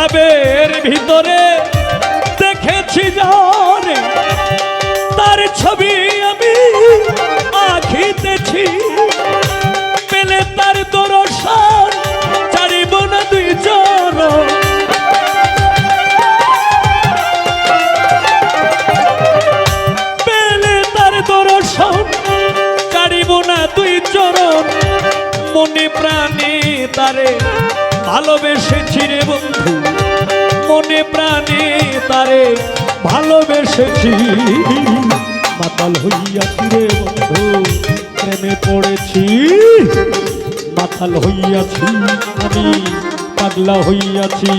শরাবের ভিতরে দেখেছি যারে তার ছবি আমি আঁকিতেছি পেলে তার দর্শন ছাড়িব না দুই চরণ পেলে তার দর্শন ছাড়িব না দুই চরণ মনে প্রাণে তারে ভালোবেসেছি রে বন্ধু মনে প্রাণে তারে ভালোবেসেছি মাতাল হইয়াছি রে বন্ধু প্রেমে পড়েছি মাতাল হইয়াছি আমি পাগলা হইয়াছি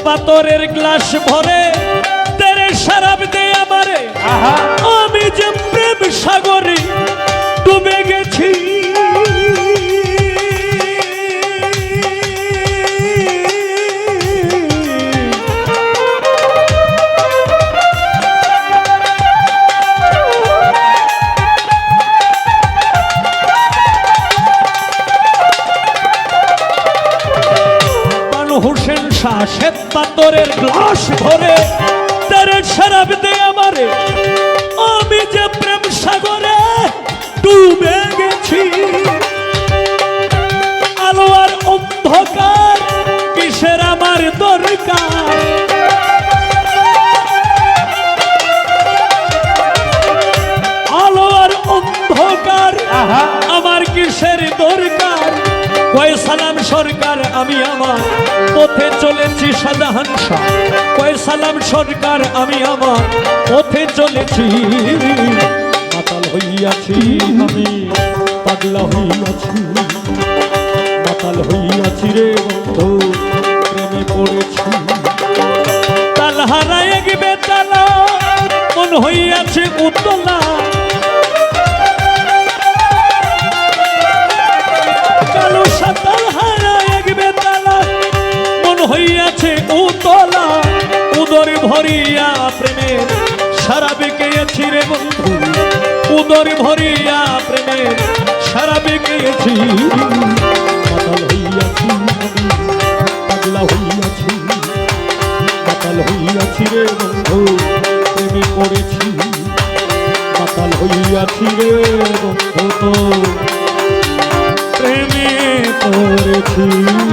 পাথরের গ্লাস ভরে তেরে শরাব দে আমারে আমি যে প্রেম সাগরে ডুবে গেছি হোসেন শাহ শ্বেত পাথরের গ্লাস ভরে তেরে শরাব দে আমারে আমি যে প্রেম সাগরে ডুবে গেছি আলো আর অন্ধকার কিসের আমার দরকার আলো আর অন্ধকার আমার কিসের দরকার কয় সালাম সরকার আমি আমার পথে চলেছি শাহজাহান শাহ কয় সালাম সরকার আমি আমার পথে চলেছি মাতাল হইয়াছি আমি পাগলা হইয়াছি মাতাল হইয়াছি রে বন্ধু প্রেমে পড়েছি তাল হারায় গিয়ে তালা মন হইয়াছে উতলা কালো সাতাল হারায় গিয়ে তালা মন হইয়াছে উতলা উদর ভরিয়া প্রেমের শরাবে গেছি রে বন্ধু উদর ভরিয়া প্রেমের শরাবে গেছি মাতাল হইয়াছি আমি পাগলা হইয়াছি মাতাল হইয়াছি রে বন্ধু প্রেমে পড়েছি মাতাল হইয়াছি রে বন্ধু প্রেমে পড়েছি।